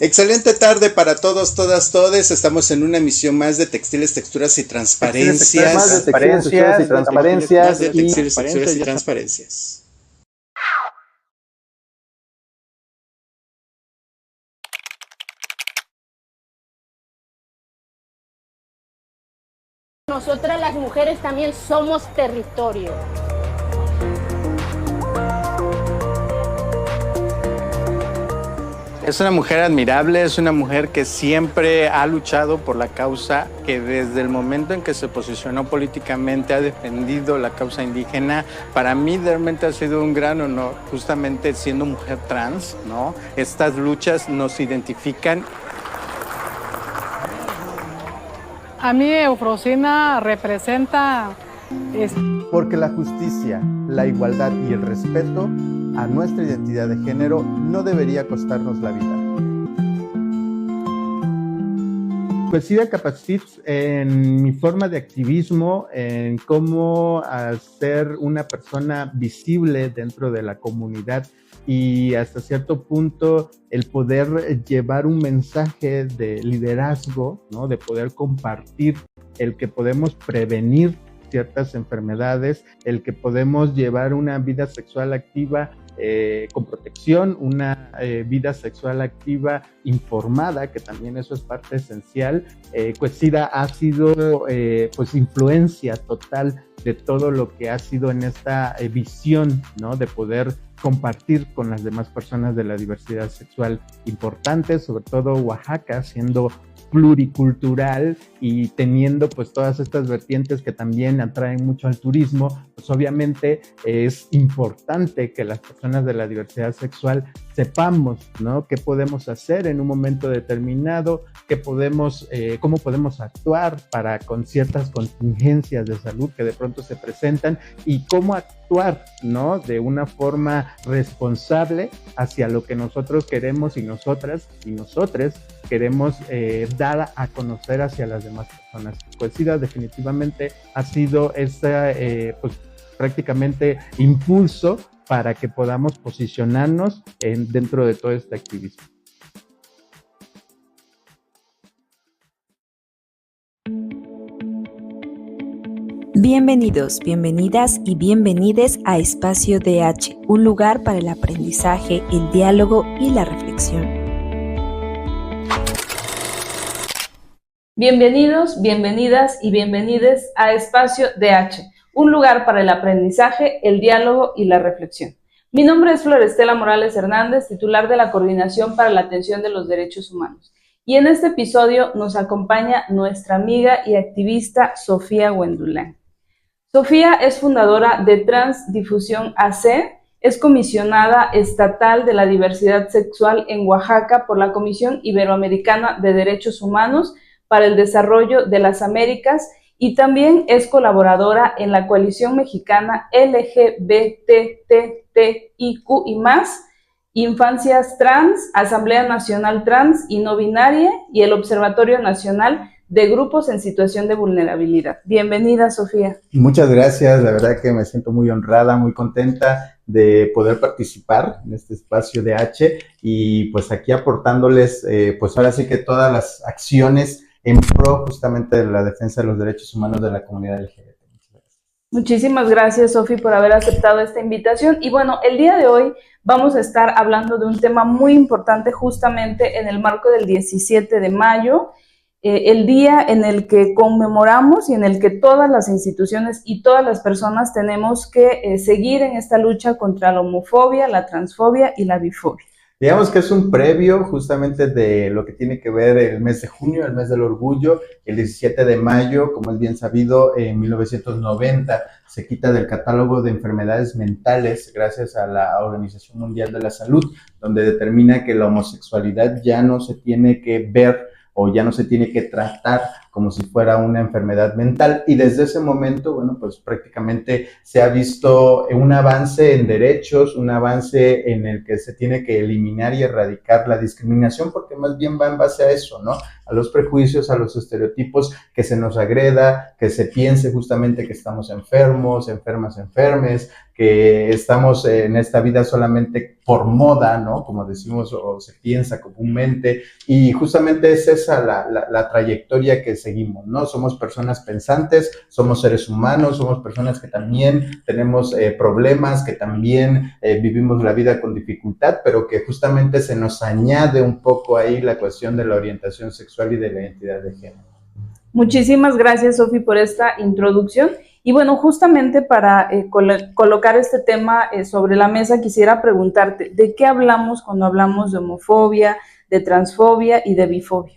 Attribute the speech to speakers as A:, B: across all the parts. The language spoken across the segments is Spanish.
A: Excelente tarde para todos, todas, todes. Estamos en una emisión más de Textiles, Texturas y Transparencias.
B: Más de
A: Textiles, Texturas y Transparencias.
C: Nosotras las mujeres también somos territorio.
B: Es una mujer admirable, es una mujer que siempre ha luchado por la causa, que desde el momento en que se posicionó políticamente ha defendido la causa indígena. Para mí realmente ha sido un gran honor, justamente siendo mujer trans, ¿no? Estas luchas nos identifican.
D: A mí Eufrosina representa...
E: Porque la justicia, la igualdad y el respeto a nuestra identidad de género no debería costarnos la vida. Pues SIDA Capacit en mi forma de activismo, en cómo ser una persona visible dentro de la comunidad y hasta cierto punto el poder llevar un mensaje de liderazgo, ¿no? De poder compartir el que podemos prevenir ciertas enfermedades, el que podemos llevar una vida sexual activa con protección, una vida sexual activa informada, que también eso es parte esencial. Pues SIDA ha sido pues influencia total de todo lo que ha sido en esta visión, ¿no? De poder compartir con las demás personas de la diversidad sexual importante, sobre todo Oaxaca siendo pluricultural y teniendo pues todas estas vertientes que también atraen mucho al turismo, pues obviamente es importante que las personas de la diversidad sexual sepamos, ¿no? Qué podemos hacer en un momento determinado, cómo podemos actuar para con ciertas contingencias de salud que de pronto se presentan y cómo actuar, ¿no? De una forma responsable hacia lo que nosotros queremos y nosotras y nosotres queremos dar a conocer hacia las demás personas. Pues SIDA definitivamente ha sido pues prácticamente impulso para que podamos posicionarnos dentro de todo este activismo.
F: Bienvenidos, bienvenidas y bienvenides a Espacio DH, un lugar para el aprendizaje, el diálogo y la reflexión.
G: Bienvenidos, bienvenidas y bienvenides a Espacio DH, un lugar para el aprendizaje, el diálogo y la reflexión. Mi nombre es Florestela Morales Hernández, titular de la Coordinación para la Atención de los Derechos Humanos. Y en este episodio nos acompaña nuestra amiga y activista Sofía Wendulán. Sofía es fundadora de Transdifusión AC, es comisionada estatal de la diversidad sexual en Oaxaca por la Comisión Iberoamericana de Derechos Humanos para el Desarrollo de las Américas y también es colaboradora en la Coalición Mexicana LGBTTIQ y más, Infancias Trans, Asamblea Nacional Trans y No Binaria y el Observatorio Nacional de Grupos en Situación de Vulnerabilidad. Bienvenida, Sofía.
E: Muchas gracias, la verdad que me siento muy honrada, muy contenta de poder participar en este espacio de H y pues aquí aportándoles pues ahora sí que todas las acciones en pro justamente de la defensa de los derechos humanos de la comunidad LGBT.
G: Muchísimas gracias, Sofi, por haber aceptado esta invitación. Y bueno, el día de hoy vamos a estar hablando de un tema muy importante justamente en el marco del 17 de mayo, el día en el que conmemoramos y en el que todas las instituciones y todas las personas tenemos que seguir en esta lucha contra la homofobia, la transfobia y la bifobia.
E: Digamos que es un previo justamente de lo que tiene que ver el mes de junio, el mes del orgullo. El 17 de mayo, como es bien sabido, en 1990 se quita del catálogo de enfermedades mentales gracias a la Organización Mundial de la Salud, donde determina que la homosexualidad ya no se tiene que ver o ya no se tiene que tratar como si fuera una enfermedad mental, y desde ese momento, bueno, pues prácticamente se ha visto un avance en derechos, un avance en el que se tiene que eliminar y erradicar la discriminación, porque más bien va en base a eso, ¿no? A los prejuicios, a los estereotipos, que se nos agreda, que se piense justamente que estamos enfermos, enfermes, que estamos en esta vida solamente por moda, ¿no? Como decimos o se piensa comúnmente, y justamente es esa la trayectoria que seguimos, ¿no? Somos personas pensantes, somos seres humanos, somos personas que también tenemos problemas, que también vivimos la vida con dificultad, pero que justamente se nos añade un poco ahí la cuestión de la orientación sexual y de la identidad de género.
G: Muchísimas gracias, Sofi, por esta introducción. Y bueno, justamente para colocar este tema sobre la mesa, quisiera preguntarte, ¿de qué hablamos cuando hablamos de homofobia, de transfobia y de bifobia?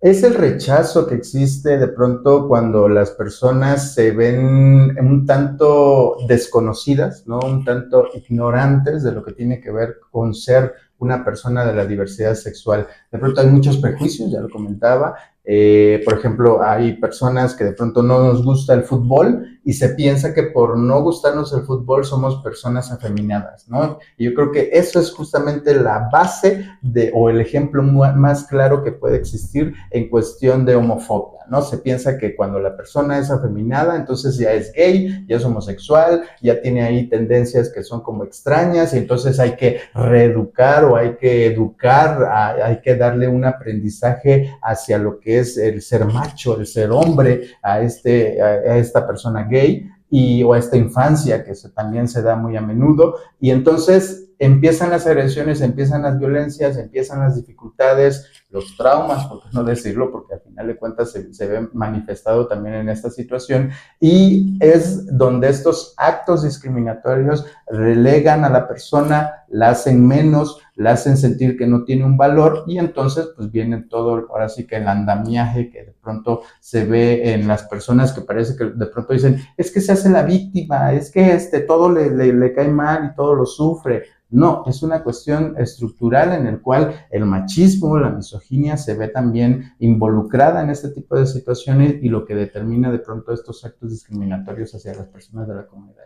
E: Es el rechazo que existe de pronto cuando las personas se ven un tanto desconocidas, ¿no? Un tanto ignorantes de lo que tiene que ver con ser una persona de la diversidad sexual. De pronto hay muchos prejuicios, ya lo comentaba. Por ejemplo, hay personas que de pronto no nos gusta el fútbol y se piensa que por no gustarnos el fútbol somos personas afeminadas, ¿no? Y yo creo que eso es justamente la base o el ejemplo más claro que puede existir en cuestión de homofobia, ¿no? Se piensa que cuando la persona es afeminada, entonces ya es gay, ya es homosexual, ya tiene ahí tendencias que son como extrañas, y entonces hay que reeducar o hay que educar, hay que darle un aprendizaje hacia lo que es el ser macho, el ser hombre, a esta persona gay o a esta infancia que también se da muy a menudo, y entonces empiezan las agresiones, empiezan las violencias, empiezan las dificultades, los traumas, por qué no decirlo, porque al final de cuentas se ve manifestado también en esta situación, y es donde estos actos discriminatorios relegan a la persona, la hacen menos, la hacen sentir que no tiene un valor, y entonces pues viene todo, ahora sí que el andamiaje que de pronto se ve en las personas, que parece que de pronto dicen, es que se hace la víctima, es que todo le cae mal y todo lo sufre. No, es una cuestión estructural en el cual el machismo, la misoginia se ve también involucrada en este tipo de situaciones, y lo que determina de pronto estos actos discriminatorios hacia las personas de la comunidad.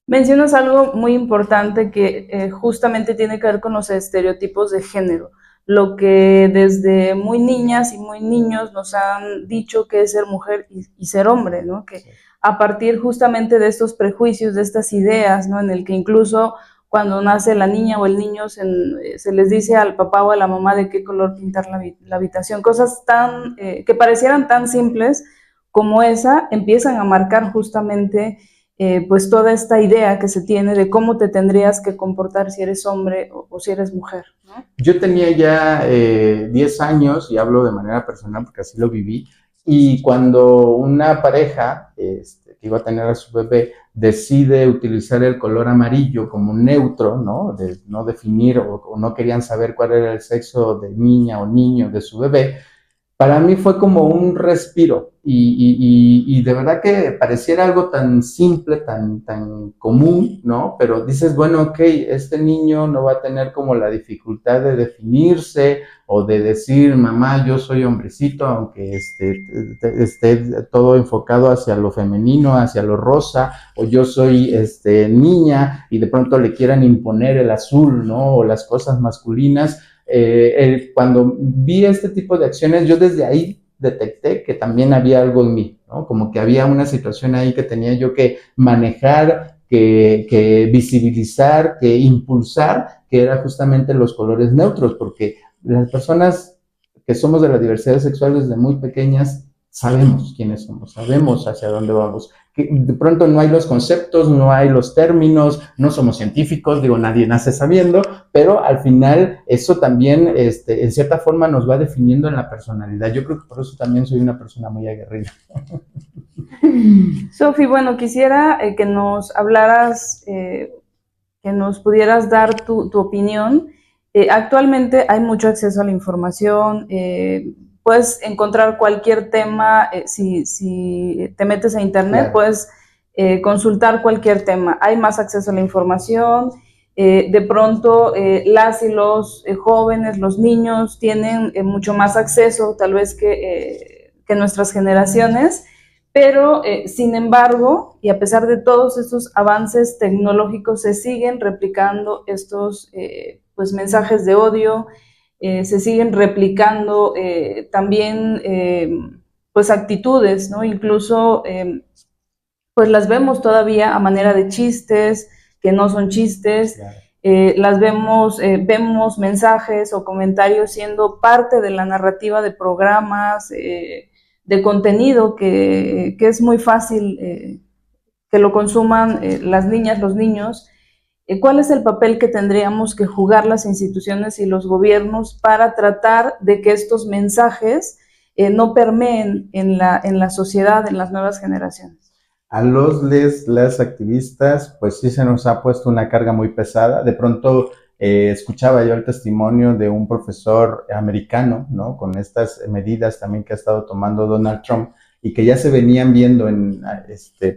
G: Mencionas algo muy importante que justamente tiene que ver con los estereotipos de género, lo que desde muy niñas y muy niños nos han dicho que es ser mujer y ser hombre, ¿no? Que a partir justamente de estos prejuicios, de estas ideas, ¿no? En el que incluso cuando nace la niña o el niño se les dice al papá o a la mamá de qué color pintar la habitación. Cosas que parecieran tan simples como esa empiezan a marcar justamente pues toda esta idea que se tiene de cómo te tendrías que comportar si eres hombre o si eres mujer, ¿no?
E: Yo tenía ya 10 años, y hablo de manera personal porque así lo viví, y cuando una pareja que iba a tener a su bebé decide utilizar el color amarillo como neutro, ¿no? De no definir o no querían saber cuál era el sexo de niña o niño de su bebé, para mí fue como un respiro, y de verdad que pareciera algo tan simple, tan común, ¿no? Pero dices, bueno, ok, este niño no va a tener como la dificultad de definirse o de decir, mamá, yo soy hombrecito, aunque esté todo enfocado hacia lo femenino, hacia lo rosa, o yo soy niña, y de pronto le quieran imponer el azul, ¿no? O las cosas masculinas. Cuando vi este tipo de acciones, yo desde ahí detecté que también había algo en mí, ¿no? Como que había una situación ahí que tenía yo que manejar, que visibilizar, que impulsar, que era justamente los colores neutros, porque las personas que somos de la diversidad sexual desde muy pequeñas sabemos quiénes somos, sabemos hacia dónde vamos. Que de pronto no hay los conceptos, no hay los términos, no somos científicos, digo, nadie nace sabiendo, pero al final eso también, en cierta forma, nos va definiendo en la personalidad. Yo creo que por eso también soy una persona muy aguerrida.
G: Sofi, bueno, quisiera que nos hablaras, que nos pudieras dar tu opinión. Actualmente hay mucho acceso a la información, puedes encontrar cualquier tema, si te metes a internet, claro, puedes consultar cualquier tema. Hay más acceso a la información, de pronto las y los jóvenes, los niños tienen mucho más acceso, tal vez que que nuestras generaciones, pero sin embargo, y a pesar de todos estos avances tecnológicos, se siguen replicando estos pues mensajes de odio, se siguen replicando también pues actitudes, ¿no? Incluso pues las vemos todavía a manera de chistes, que no son chistes, claro. Las vemos mensajes o comentarios siendo parte de la narrativa de programas, de contenido que es muy fácil que lo consuman las niñas, los niños. ¿Cuál es el papel que tendríamos que jugar las instituciones y los gobiernos para tratar de que estos mensajes no permeen en la sociedad, en las nuevas generaciones?
E: A las activistas, pues sí se nos ha puesto una carga muy pesada. De pronto escuchaba yo el testimonio de un profesor americano, ¿no? Con estas medidas también que ha estado tomando Donald Trump y que ya se venían viendo en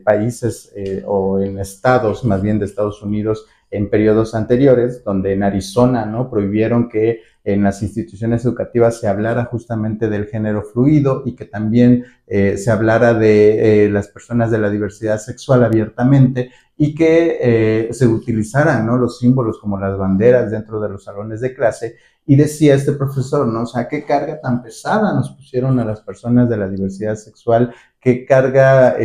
E: países o en estados, más bien de Estados Unidos, en periodos anteriores, donde en Arizona, ¿no? Prohibieron que en las instituciones educativas se hablara justamente del género fluido y que también se hablara de las personas de la diversidad sexual abiertamente y que se utilizaran, ¿no? Los símbolos como las banderas dentro de los salones de clase. Y decía este profesor, ¿no? O sea, qué carga tan pesada nos pusieron a las personas de la diversidad sexual, qué carga,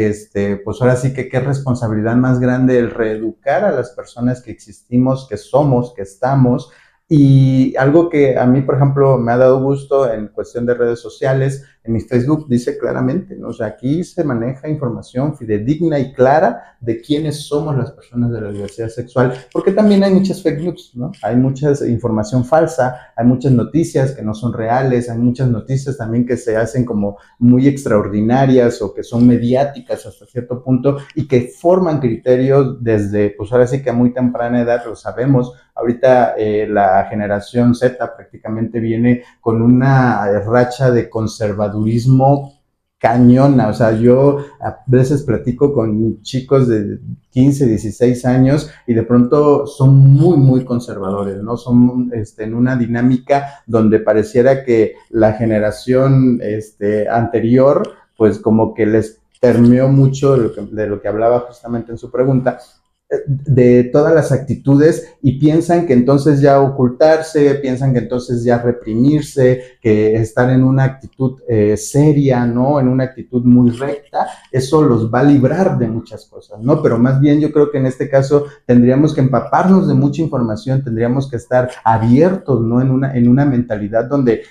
E: pues ahora sí que qué responsabilidad más grande el reeducar a las personas que existimos, que somos, que estamos. Y algo que a mí, por ejemplo, me ha dado gusto en cuestión de redes sociales, en mi Facebook dice claramente, ¿no? O sea, aquí se maneja información fidedigna y clara de quiénes somos las personas de la diversidad sexual, porque también hay muchas fake news, ¿no? Hay mucha información falsa, hay muchas noticias que no son reales, hay muchas noticias también que se hacen como muy extraordinarias o que son mediáticas hasta cierto punto y que forman criterios desde, pues ahora sí que a muy temprana edad, lo sabemos. Ahorita la generación Z prácticamente viene con una racha de conservadurismo cañona. O sea, yo a veces platico con chicos de 15, 16 años y de pronto son muy, muy conservadores, ¿no? Son en una dinámica donde pareciera que la generación anterior, pues como que les permeó mucho de lo que hablaba justamente en su pregunta, de todas las actitudes y piensan que entonces ya ocultarse, piensan que entonces ya reprimirse, que estar en una actitud seria, ¿no? En una actitud muy recta, eso los va a librar de muchas cosas, ¿no? Pero más bien yo creo que en este caso tendríamos que empaparnos de mucha información, tendríamos que estar abiertos, ¿no? En una mentalidad donde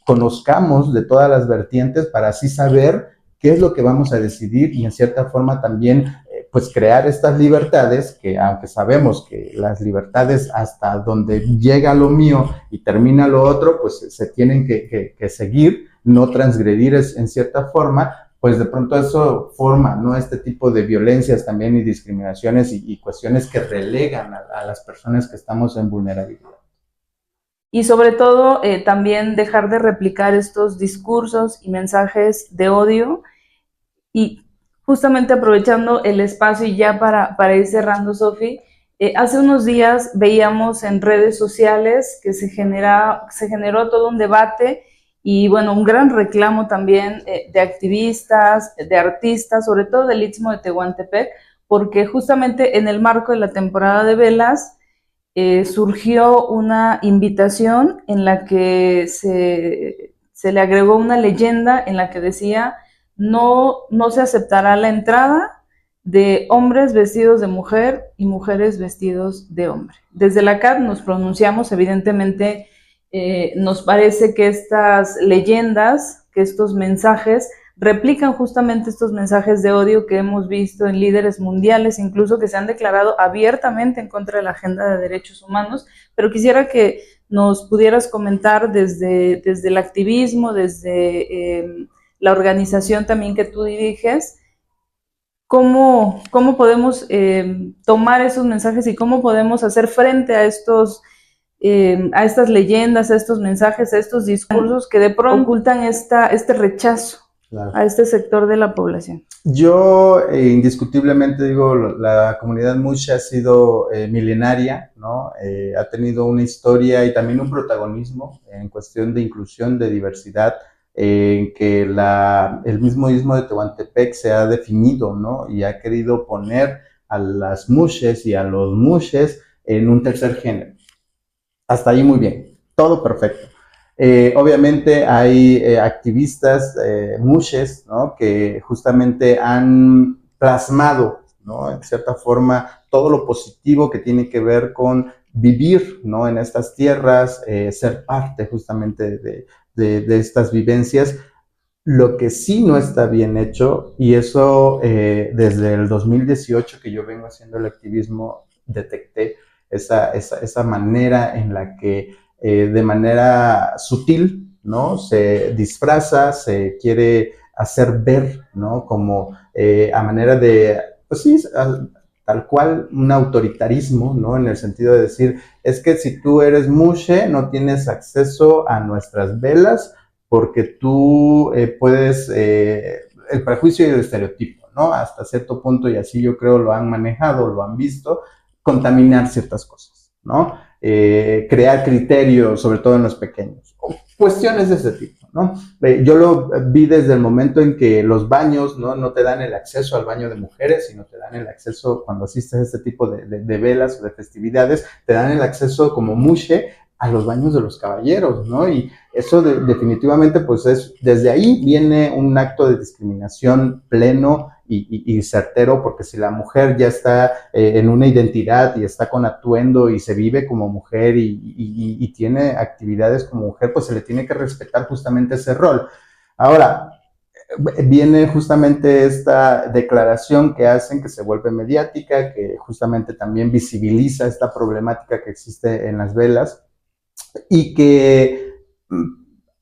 E: conozcamos de todas las vertientes para así saber qué es lo que vamos a decidir y en cierta forma también pues crear estas libertades que aunque sabemos que las libertades hasta donde llega lo mío y termina lo otro, pues se tienen que seguir, no transgredir en cierta forma, pues de pronto eso forma, ¿no? Este tipo de violencias también y discriminaciones y cuestiones que relegan a las personas que estamos en vulnerabilidad.
G: Y sobre todo también dejar de replicar estos discursos y mensajes de odio y justamente aprovechando el espacio y ya para ir cerrando, Sofi, hace unos días veíamos en redes sociales que se generó todo un debate y bueno, un gran reclamo también de activistas, de artistas, sobre todo del Istmo de Tehuantepec, porque justamente en el marco de la temporada de velas surgió una invitación en la que se le agregó una leyenda en la que decía: no se aceptará la entrada de hombres vestidos de mujer y mujeres vestidos de hombre. Desde la CAT nos pronunciamos, evidentemente nos parece que estas leyendas, que estos mensajes replican justamente estos mensajes de odio que hemos visto en líderes mundiales, incluso que se han declarado abiertamente en contra de la agenda de derechos humanos, pero quisiera que nos pudieras comentar desde el activismo, desde la organización también que tú diriges, cómo podemos tomar esos mensajes y cómo podemos hacer frente a estas leyendas, a estos mensajes, a estos discursos que de pronto ocultan este rechazo. Claro. A este sector de la población.
E: Yo indiscutiblemente digo, la comunidad Muxe ha sido milenaria, ¿no? Ha tenido una historia y también un protagonismo en cuestión de inclusión, de diversidad, en que el mismo istmo de Tehuantepec se ha definido, ¿no? Y ha querido poner a las mushes y a los mushes en un tercer género. Hasta ahí muy bien, todo perfecto. Obviamente hay activistas mushes, ¿no? Que justamente han plasmado, ¿no? En cierta forma, todo lo positivo que tiene que ver con vivir, ¿no? En estas tierras, ser parte justamente de estas vivencias. Lo que sí no está bien hecho, y eso desde el 2018 que yo vengo haciendo el activismo, detecté esa manera en la que de manera sutil, ¿no? Se disfraza, se quiere hacer ver, ¿no? Como a manera de, pues sí, tal cual un autoritarismo, ¿no? En el sentido de decir, es que si tú eres mushe, no tienes acceso a nuestras velas, porque tú puedes, el prejuicio y el estereotipo, ¿no? Hasta cierto punto, y así yo creo lo han manejado, lo han visto, contaminar ciertas cosas, ¿no? Crear criterios, sobre todo en los pequeños, o cuestiones de ese tipo, ¿no? Yo lo vi desde el momento en que los baños, ¿no? No te dan el acceso al baño de mujeres, sino te dan el acceso, cuando asistes a este tipo de velas o de festividades, te dan el acceso como mushe a los baños de los caballeros, ¿no? Y eso definitivamente, pues desde ahí viene un acto de discriminación pleno y certero, porque si la mujer ya está en una identidad y está con atuendo y se vive como mujer y tiene actividades como mujer, pues se le tiene que respetar justamente ese rol. Ahora, viene justamente esta declaración que hacen, que se vuelve mediática, que justamente también visibiliza esta problemática que existe en las velas, y que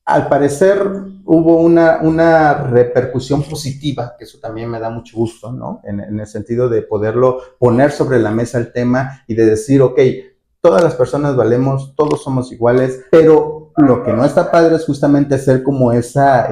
E: al parecer hubo una repercusión positiva, que eso también me da mucho gusto, ¿no? En el sentido de poderlo poner sobre la mesa el tema y de decir, ok, todas las personas valemos, todos somos iguales, pero lo que no está padre es justamente hacer como esa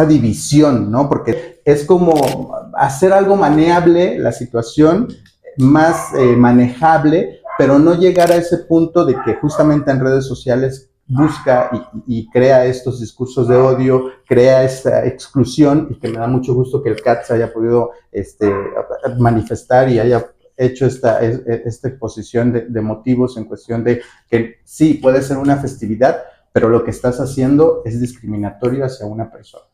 E: división, ¿no? Porque es como hacer algo manejable la situación, más manejable, pero no llegar a ese punto de que justamente en redes sociales busca y crea estos discursos de odio, crea esta exclusión, y que me da mucho gusto que el CAT se haya podido manifestar y haya hecho esta exposición de motivos en cuestión de que sí, puede ser una festividad, pero lo que estás haciendo es discriminatorio hacia una persona.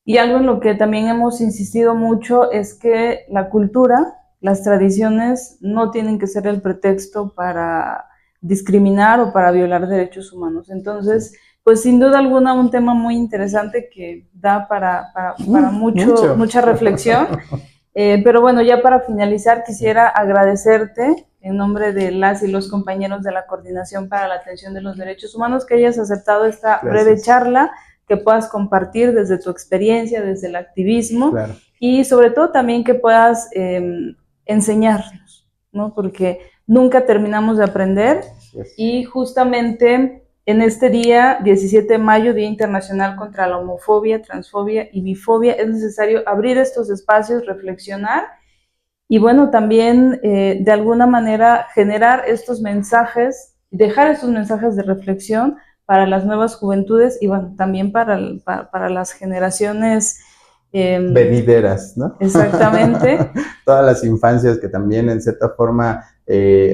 G: Y algo en lo que también hemos insistido mucho es que la cultura, las tradiciones no tienen que ser el pretexto para discriminar o para violar derechos humanos. Entonces, pues sin duda alguna un tema muy interesante que da para mucha reflexión. Pero bueno, ya para finalizar quisiera agradecerte en nombre de las y los compañeros de la Coordinación para la Atención de los Derechos Humanos que hayas aceptado esta breve charla, que puedas compartir desde tu experiencia, desde el activismo, claro, y sobre todo también que puedas enseñarnos, ¿no? Porque nunca terminamos de aprender, y justamente en este día, 17 de mayo, Día Internacional contra la Homofobia, Transfobia y Bifobia, es necesario abrir estos espacios, reflexionar y bueno, también de alguna manera generar estos mensajes, dejar estos mensajes de reflexión para las nuevas juventudes y bueno, también para las generaciones
E: venideras, ¿no?
G: Exactamente.
E: Todas las infancias que también en cierta forma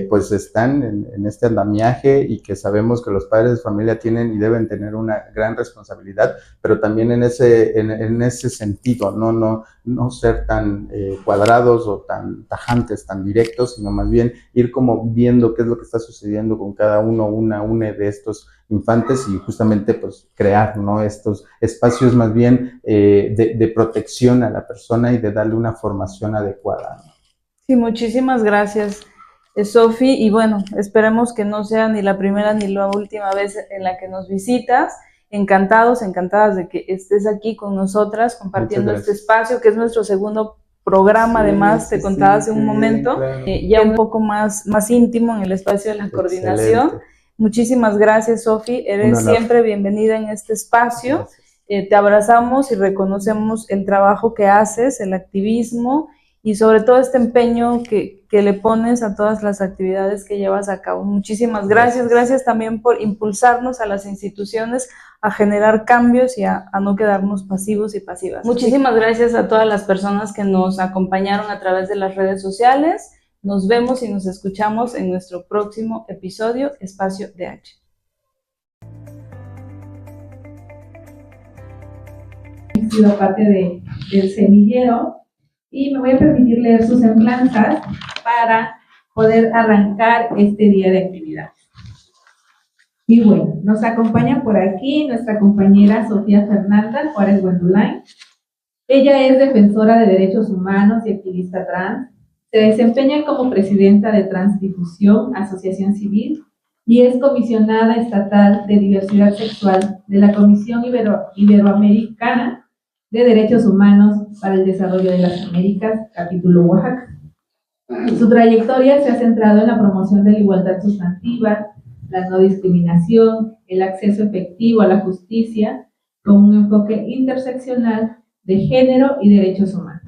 E: pues están en este andamiaje, y que sabemos que los padres de familia tienen y deben tener una gran responsabilidad, pero también en ese sentido, no ser tan cuadrados o tan tajantes, tan directos, sino más bien ir como viendo qué es lo que está sucediendo con cada una de estos infantes, y justamente pues crear, ¿no? Estos espacios más bien de protección a la persona y de darle una formación adecuada, ¿no?
G: Sí, muchísimas gracias, Sofi, y bueno, esperemos que no sea ni la primera ni la última vez en la que nos visitas. Encantadas de que estés aquí con nosotras compartiendo este espacio, que es nuestro segundo programa, además, te contaba hace un momento, claro, ya un poco más íntimo en el espacio de la coordinación. Excelente. Muchísimas gracias, Sofi, eres siempre bienvenida en este espacio. Te abrazamos y reconocemos el trabajo que haces, el activismo, y sobre todo este empeño que le pones a todas las actividades que llevas a cabo. Muchísimas gracias. Gracias también por impulsarnos a las instituciones a generar cambios y a no quedarnos pasivos y pasivas. Muchísimas gracias a todas las personas que nos acompañaron a través de las redes sociales. Nos vemos y nos escuchamos en nuestro próximo episodio, Espacio DH.
H: He sido parte del semillero y me voy a permitir leer sus semblanzas para poder arrancar este día de actividad. Y bueno, nos acompaña por aquí nuestra compañera Sofía Fernanda Juárez Guendulain. Ella es defensora de derechos humanos y activista trans. Se desempeña como presidenta de Transdifusión, asociación civil, y es comisionada estatal de diversidad sexual de la Comisión Iberoamericana de Derechos Humanos para el Desarrollo de las Américas, capítulo Oaxaca. Su trayectoria se ha centrado en la promoción de la igualdad sustantiva, la no discriminación, el acceso efectivo a la justicia, con un enfoque interseccional de género y derechos humanos.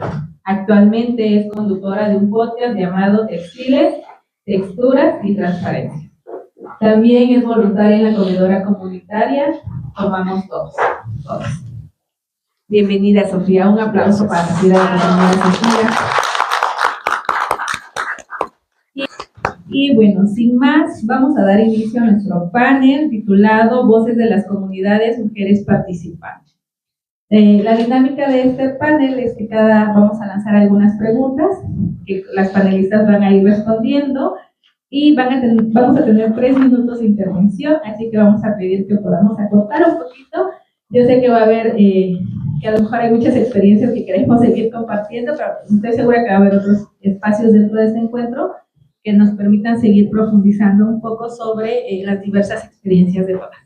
H: Actualmente es conductora de un podcast llamado Textiles, Texturas y Transparencia. También es voluntaria en la comedora comunitaria Comamos Todos. Bienvenida, Sofía. Un aplauso para la compañera Sofía. Y bueno, sin más, vamos a dar inicio a nuestro panel titulado Voces de las Comunidades Mujeres Participantes. La dinámica de este panel es que vamos a lanzar algunas preguntas que las panelistas van a ir respondiendo y vamos a tener 3 minutos de intervención, así que vamos a pedir que podamos acotar un poquito. Yo sé que va a haber, que a lo mejor hay muchas experiencias que queremos seguir compartiendo, pero estoy segura que va a haber otros espacios dentro de este encuentro que nos permitan seguir profundizando un poco sobre las diversas experiencias de todas.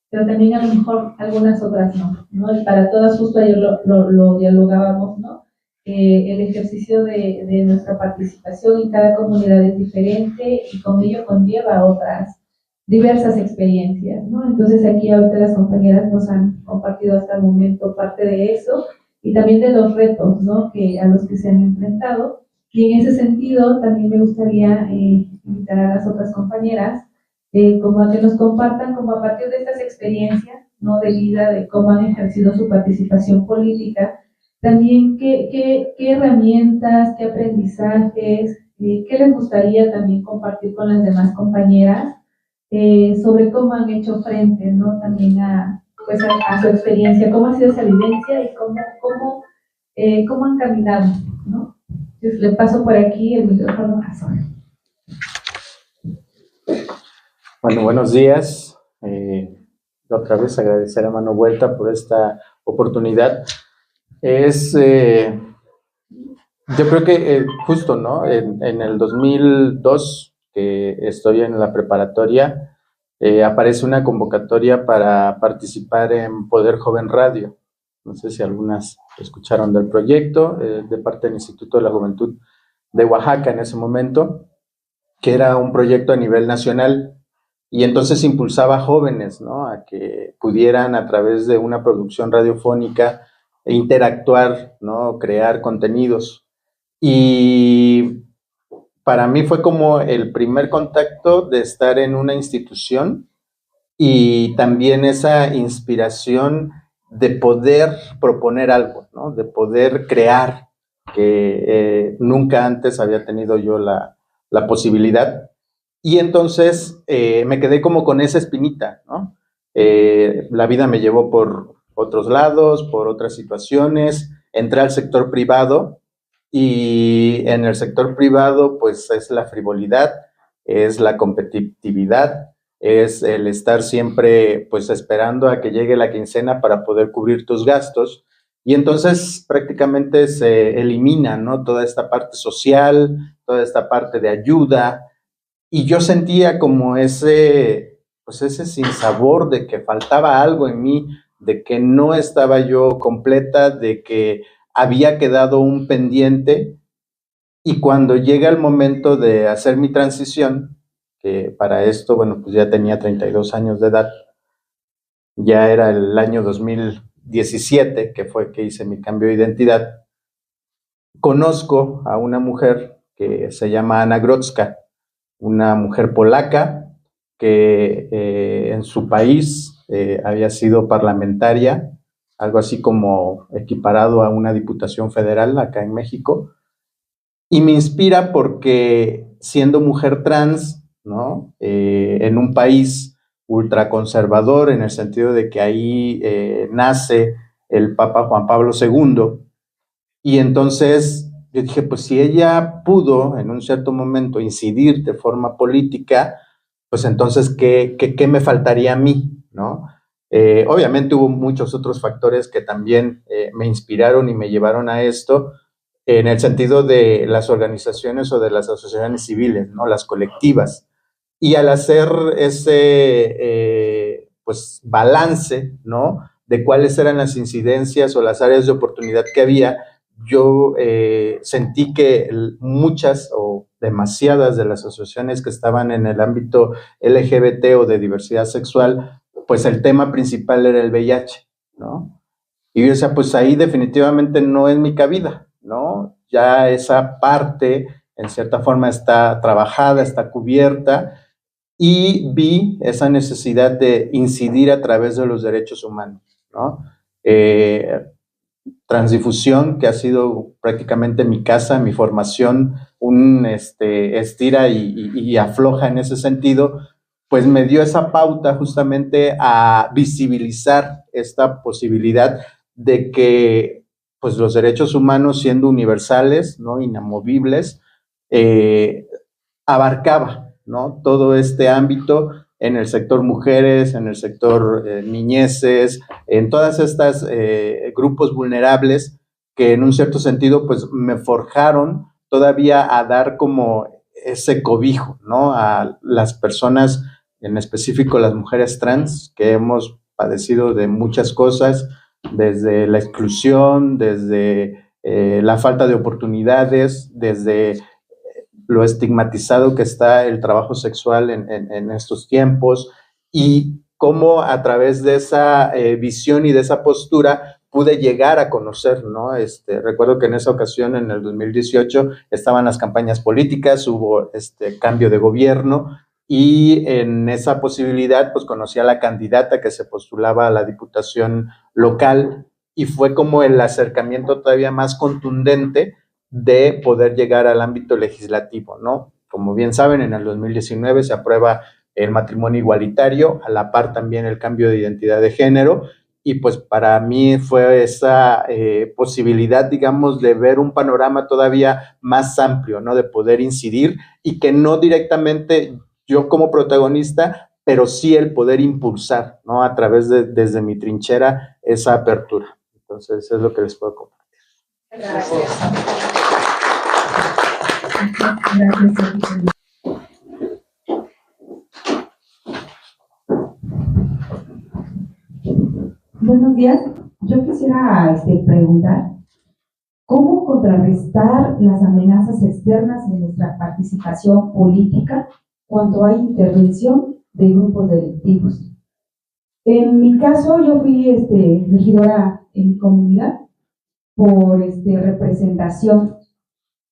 H: Pero también a lo mejor algunas otras no. Y para todas, justo ayer lo dialogábamos, ¿no? El ejercicio de nuestra participación en cada comunidad es diferente y con ello conlleva otras diversas experiencias, ¿no? Entonces aquí ahorita las compañeras nos han compartido hasta el momento parte de eso y también de los retos, ¿no? A los que se han enfrentado. Y en ese sentido también me gustaría invitar a las otras compañeras como a que nos compartan como a partir de estas experiencias, ¿no? De vida, de cómo han ejercido su participación política, también qué herramientas, qué aprendizajes, qué les gustaría también compartir con las demás compañeras sobre cómo han hecho frente, ¿no? También a su experiencia, cómo ha sido esa vivencia y cómo han caminado, ¿no? Entonces le paso por aquí el micrófono a Sol.
B: Bueno, buenos días. Otra vez agradecer a Mano Vuelta por esta oportunidad. Yo creo que justo, ¿no? En el 2002, que estoy en la preparatoria, aparece una convocatoria para participar en Poder Joven Radio. No sé si algunas escucharon del proyecto, de parte del Instituto de la Juventud de Oaxaca en ese momento, que era un proyecto a nivel nacional. Y entonces impulsaba a jóvenes, ¿no? A que pudieran a través de una producción radiofónica interactuar, ¿no? Crear contenidos. Y para mí fue como el primer contacto de estar en una institución y también esa inspiración de poder proponer algo, ¿no? De poder crear, que nunca antes había tenido yo la posibilidad. Y entonces me quedé como con esa espinita, ¿no? La vida me llevó por otros lados, por otras situaciones, entré al sector privado y en el sector privado pues es la frivolidad, es la competitividad, es el estar siempre pues esperando a que llegue la quincena para poder cubrir tus gastos y entonces prácticamente se elimina, ¿no? Toda esta parte social, toda esta parte de ayuda. Y yo sentía como ese sinsabor de que faltaba algo en mí, de que no estaba yo completa, de que había quedado un pendiente. Y cuando llega el momento de hacer mi transición, que para esto, bueno, pues ya tenía 32 años de edad, ya era el año 2017, que fue que hice mi cambio de identidad, conozco a una mujer que se llama Anna Grodzka, una mujer polaca que en su país había sido parlamentaria, algo así como equiparado a una diputación federal acá en México, y me inspira porque siendo mujer trans, ¿no? En un país ultraconservador, en el sentido de que ahí nace el Papa Juan Pablo II, y entonces yo dije, pues si ella pudo en un cierto momento incidir de forma política, pues entonces, ¿qué me faltaría a mí, ¿no? Obviamente hubo muchos otros factores que también me inspiraron y me llevaron a esto, en el sentido de las organizaciones o de las asociaciones civiles, ¿no? Las colectivas. Y al hacer ese pues, balance, ¿no? De cuáles eran las incidencias o las áreas de oportunidad que había, yo sentí que muchas o demasiadas de las asociaciones que estaban en el ámbito LGBT o de diversidad sexual, pues el tema principal era el VIH, ¿no? Y yo decía, pues ahí definitivamente no es mi cabida, ¿no? Ya esa parte, en cierta forma, está trabajada, está cubierta, y vi esa necesidad de incidir a través de los derechos humanos, ¿no? Transdifusión, que ha sido prácticamente mi casa, mi formación, un estira y afloja en ese sentido, pues me dio esa pauta justamente a visibilizar esta posibilidad de que pues los derechos humanos, siendo universales, ¿no? Inamovibles, abarcaba, ¿no? Todo este ámbito en el sector mujeres, en el sector niñeces, en todas estas grupos vulnerables que en un cierto sentido pues me forjaron todavía a dar como ese cobijo, ¿no? A las personas, en específico las mujeres trans, que hemos padecido de muchas cosas, desde la exclusión, desde la falta de oportunidades, desde lo estigmatizado que está el trabajo sexual en estos tiempos, y cómo a través de esa visión y de esa postura pude llegar a conocer, ¿no? Recuerdo que en esa ocasión, en el 2018, estaban las campañas políticas, hubo cambio de gobierno, y en esa posibilidad, pues conocí a la candidata que se postulaba a la diputación local, y fue como el acercamiento todavía más contundente de poder llegar al ámbito legislativo, ¿no? Como bien saben, en el 2019 se aprueba el matrimonio igualitario, a la par también el cambio de identidad de género, y pues para mí fue esa posibilidad, digamos, de ver un panorama todavía más amplio, ¿no? De poder incidir, y que no directamente yo como protagonista, pero sí el poder impulsar, ¿no? A través de, desde mi trinchera, esa apertura. Entonces, es lo que les puedo compartir.
H: Gracias.
I: Buenos días. Yo quisiera preguntar, ¿cómo contrarrestar las amenazas externas en nuestra participación política cuando hay intervención de grupos delictivos? En mi caso, yo fui regidora en mi comunidad por representación.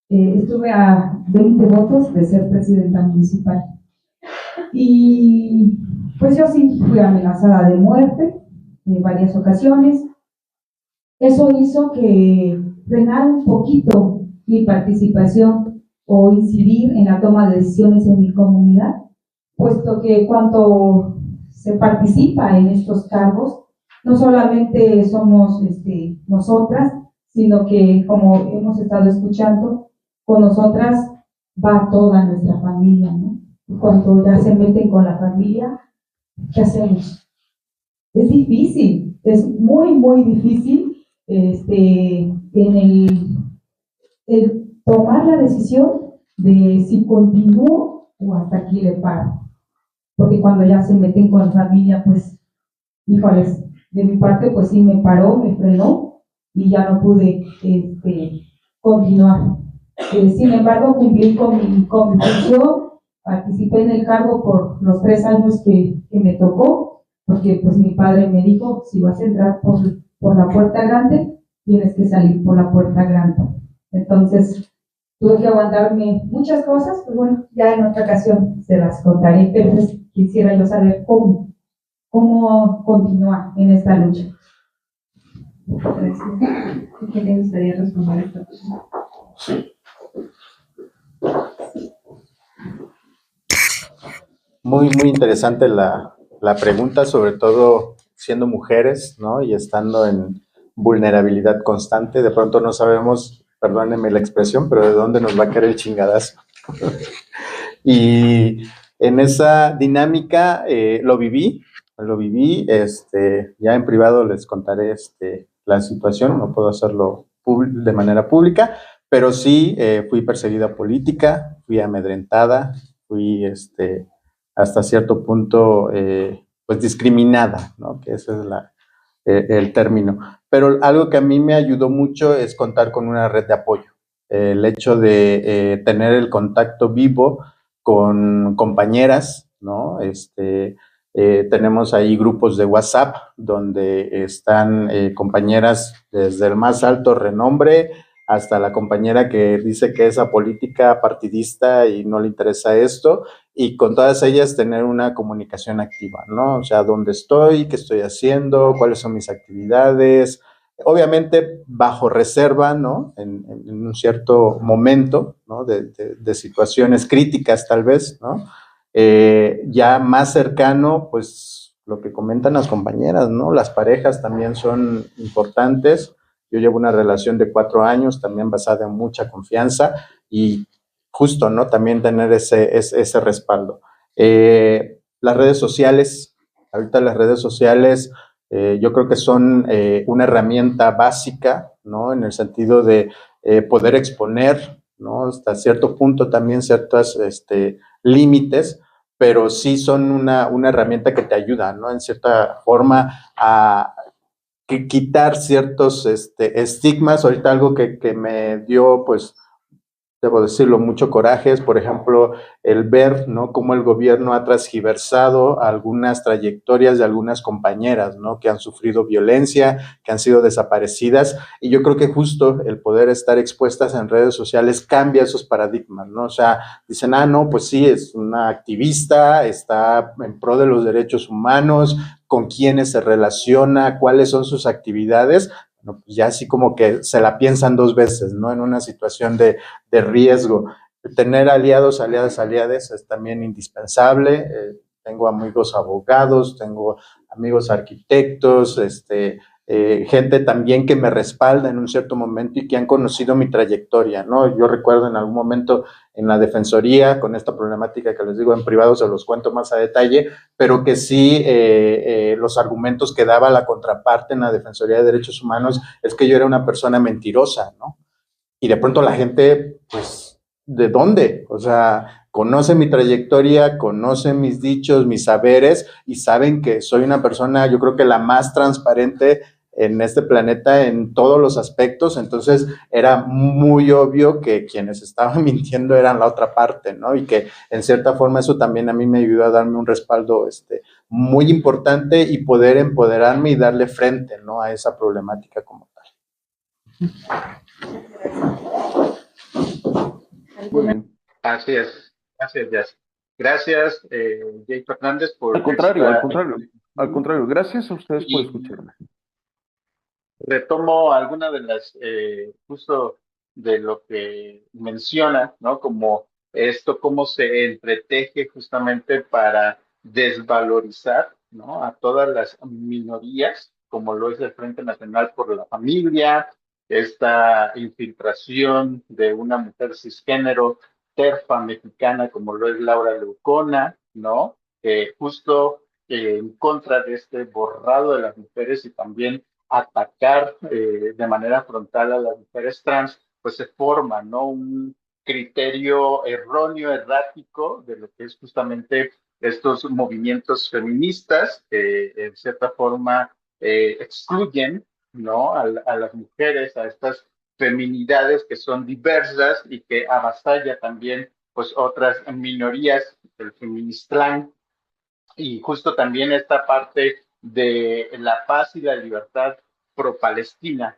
I: Estuve a 20 votos de ser presidenta municipal. Y pues yo sí fui amenazada de muerte en varias ocasiones. Eso hizo que frenara un poquito mi participación o incidir en la toma de decisiones en mi comunidad, puesto que cuando se participa en estos cargos, no solamente somos nosotras, sino que, como hemos estado escuchando, con nosotras va toda nuestra familia, ¿no? Y cuando ya se meten con la familia, ¿qué hacemos? Es difícil, es muy, muy difícil en el tomar la decisión de si continúo o hasta aquí le paro. Porque cuando ya se meten con la familia, pues, híjoles, de mi parte, pues sí me paró, me frenó y ya no pude continuar. Sin embargo, cumplí con mi función, participé en el cargo por los 3 años que me tocó, porque pues mi padre me dijo, si vas a entrar por la puerta grande, tienes que salir por la puerta grande. Entonces, tuve que aguantarme muchas cosas, pues bueno, ya en otra ocasión se las contaré, pero pues quisiera yo saber cómo continuar en esta lucha. ¿Qué le gustaría responder a esta persona?
A: Muy, muy interesante la pregunta, sobre todo siendo mujeres, ¿no? Y estando en vulnerabilidad constante. De pronto no sabemos, perdónenme la expresión, pero de dónde nos va a caer el chingadazo. Y en esa dinámica lo viví, ya en privado les contaré la situación, no puedo hacerlo de manera pública, pero sí fui perseguida política, fui amedrentada, fui hasta cierto punto pues discriminada, ¿no? Que ese es el término. Pero algo que a mí me ayudó mucho es contar con una red de apoyo. El hecho de tener el contacto vivo con compañeras, ¿no? Tenemos ahí grupos de WhatsApp donde están compañeras desde el más alto renombre hasta la compañera que dice que es apolítica, partidista y no le interesa esto, y con todas ellas tener una comunicación activa, ¿no? O sea, dónde estoy, qué estoy haciendo, cuáles son mis actividades, obviamente bajo reserva, ¿no? En un cierto momento, ¿no? De situaciones críticas tal vez, ¿no? Ya más cercano, pues lo que comentan las compañeras, ¿no? Las parejas también son importantes. Yo llevo una relación de 4 años, también basada en mucha confianza y justo, ¿no? También tener ese respaldo. Las redes sociales, ahorita las redes sociales yo creo que son una herramienta básica, ¿no? En el sentido de poder exponer, ¿no? Hasta cierto punto también ciertos límites, pero sí son una herramienta que te ayuda, ¿no? En cierta forma a quitar ciertos estigmas. Ahorita algo que me dio, pues, debo decirlo, mucho coraje es, por ejemplo, el ver, ¿no? Cómo el gobierno ha transgiversado algunas trayectorias de algunas compañeras, ¿no? Que han sufrido violencia, que han sido desaparecidas, y yo creo que justo el poder estar expuestas en redes sociales cambia esos paradigmas, ¿no? O sea, dicen, no, pues sí, es una activista, está en pro de los derechos humanos, con quiénes se relaciona, cuáles son sus actividades. Bueno, pues ya así como que se la piensan 2 veces, ¿no? En una situación de riesgo. Tener aliados, aliades es también indispensable. Tengo amigos abogados, tengo amigos arquitectos, gente también que me respalda en un cierto momento y que han conocido mi trayectoria, ¿no? Yo recuerdo en algún momento en la defensoría, con esta problemática que les digo en privado, se los cuento más a detalle, pero que sí los argumentos que daba la contraparte en la Defensoría de Derechos Humanos es que yo era una persona mentirosa, ¿no? Y de pronto la gente, pues, ¿de dónde? O sea, conoce mi trayectoria, conoce mis dichos, mis saberes y saben que soy una persona, yo creo que la más transparente en este planeta en todos los aspectos. Entonces era muy obvio que quienes estaban mintiendo eran la otra parte, ¿no? Y que en cierta forma eso también a mí me ayudó a darme un respaldo muy importante y poder empoderarme y darle frente, ¿no? A esa problemática como tal.
J: Muy bien. Así es, Jess. Gracias, Jay Fernández, por...
K: Al contrario, gracias a ustedes por escucharme.
J: Retomo alguna de las, justo de lo que menciona, ¿no? Como esto, cómo se entreteje justamente para desvalorizar, ¿no? A todas las minorías, como lo es el Frente Nacional por la Familia, esta infiltración de una mujer cisgénero, terfa mexicana, como lo es Laura Leucona, ¿no? Justo en contra de este borrado de las mujeres y también atacar de manera frontal a las mujeres trans, pues se forma, ¿no? Un criterio erróneo, errático de lo que es justamente estos movimientos feministas que en cierta forma excluyen, ¿no? A las mujeres, a estas feminidades que son diversas y que avasalla también pues otras minorías del feministlán, y justo también esta parte de la paz y la libertad pro-palestina,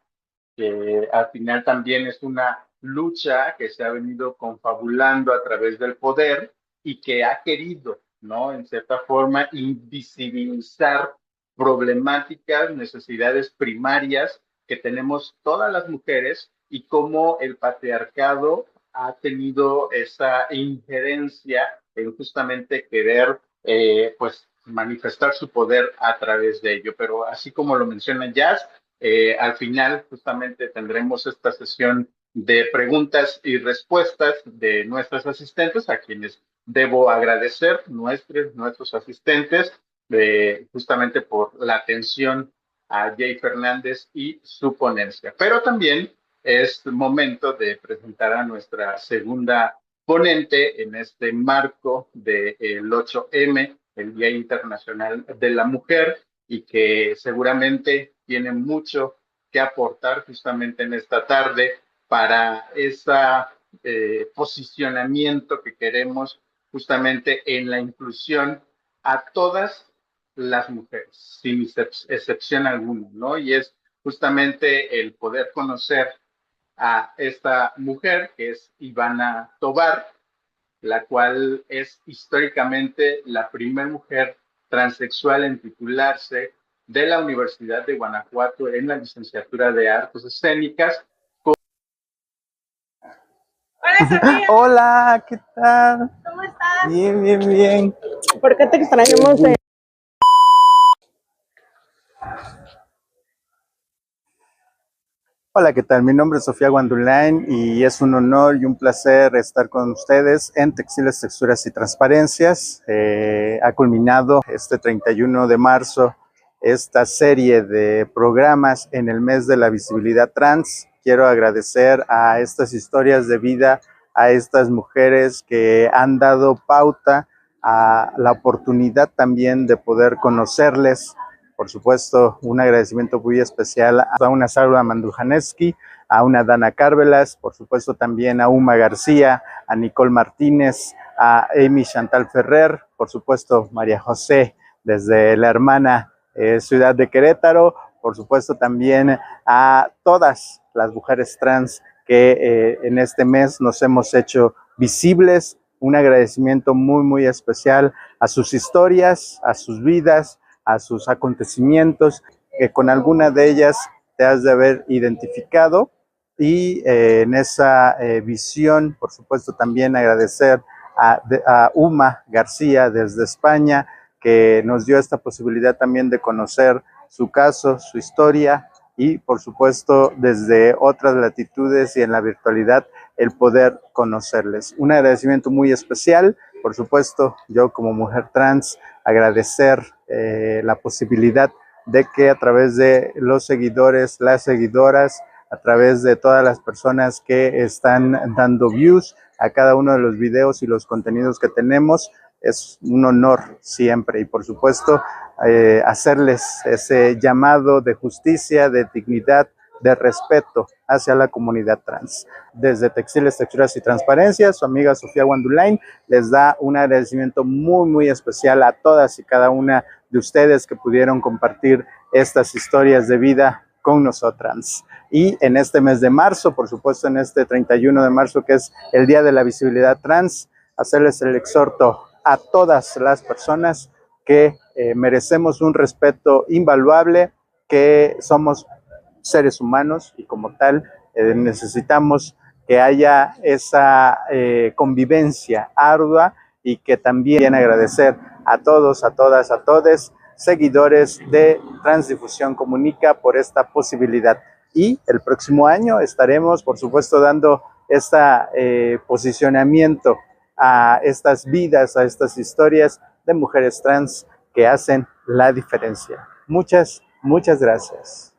J: que al final también es una lucha que se ha venido confabulando a través del poder y que ha querido, ¿no? En cierta forma, invisibilizar problemáticas, necesidades primarias que tenemos todas las mujeres y cómo el patriarcado ha tenido esa injerencia en justamente querer, pues, manifestar su poder a través de ello. Pero así como lo menciona Jazz, al final justamente tendremos esta sesión de preguntas y respuestas de nuestras asistentes, a quienes debo agradecer, nuestros asistentes, justamente por la atención a Jay Fernández y su ponencia. Pero también es momento de presentar a nuestra segunda ponente en este marco del 8M, el Día Internacional de la Mujer, y que seguramente tiene mucho que aportar justamente en esta tarde para ese posicionamiento que queremos justamente en la inclusión a todas las mujeres, sin excepción alguna, ¿no? Y es justamente el poder conocer a esta mujer, que es Ivana Tovar, la cual es históricamente la primera mujer transexual en titularse de la Universidad de Guanajuato en la licenciatura de Artes Escénicas.
L: Hola, Sofía.
B: Hola, ¿qué tal?
L: ¿Cómo estás?
B: Bien, bien, bien.
L: ¿Por qué te extrañamos?
B: Hola, ¿qué tal? Mi nombre es Sofía Guandulain y es un honor y un placer estar con ustedes en Textiles, Texturas y Transparencias. Ha culminado este 31 de marzo esta serie de programas en el mes de la visibilidad trans. Quiero agradecer a estas historias de vida, a estas mujeres que han dado pauta a la oportunidad también de poder conocerles. Por supuesto, un agradecimiento muy especial a una Salva Mandujaneski, a una Dana Cárvelas, por supuesto también a Uma García, a Nicole Martínez, a Amy Chantal Ferrer, por supuesto María José desde la hermana ciudad de Querétaro, por supuesto también a todas las mujeres trans que en este mes nos hemos hecho visibles. Un agradecimiento muy, muy especial a sus historias, a sus vidas, a sus acontecimientos, que con alguna de ellas te has de haber identificado, y en esa visión, por supuesto, también agradecer a Uma García desde España, que nos dio esta posibilidad también de conocer su caso, su historia, y por supuesto desde otras latitudes y en la virtualidad el poder conocerles. Un agradecimiento muy especial, por supuesto, yo como mujer trans, agradecer la posibilidad de que a través de los seguidores, las seguidoras, a través de todas las personas que están dando views a cada uno de los videos y los contenidos que tenemos, es un honor siempre, y por supuesto hacerles ese llamado de justicia, de dignidad, de respeto hacia la comunidad trans. Desde Textiles, Texturas y Transparencias, su amiga Sofía Guandulain les da un agradecimiento muy, muy especial a todas y cada una de ustedes que pudieron compartir estas historias de vida con nosotras. Y en este mes de marzo, por supuesto en este 31 de marzo, que es el Día de la Visibilidad Trans, hacerles el exhorto a todas las personas que merecemos un respeto invaluable, que somos seres humanos y como tal necesitamos que haya esa convivencia ardua, y que también agradecer a todos, a todas, a todes, seguidores de Transdifusión Comunica por esta posibilidad. Y el próximo año estaremos, por supuesto, dando este posicionamiento a estas vidas, a estas historias de mujeres trans que hacen la diferencia. Muchas, muchas gracias.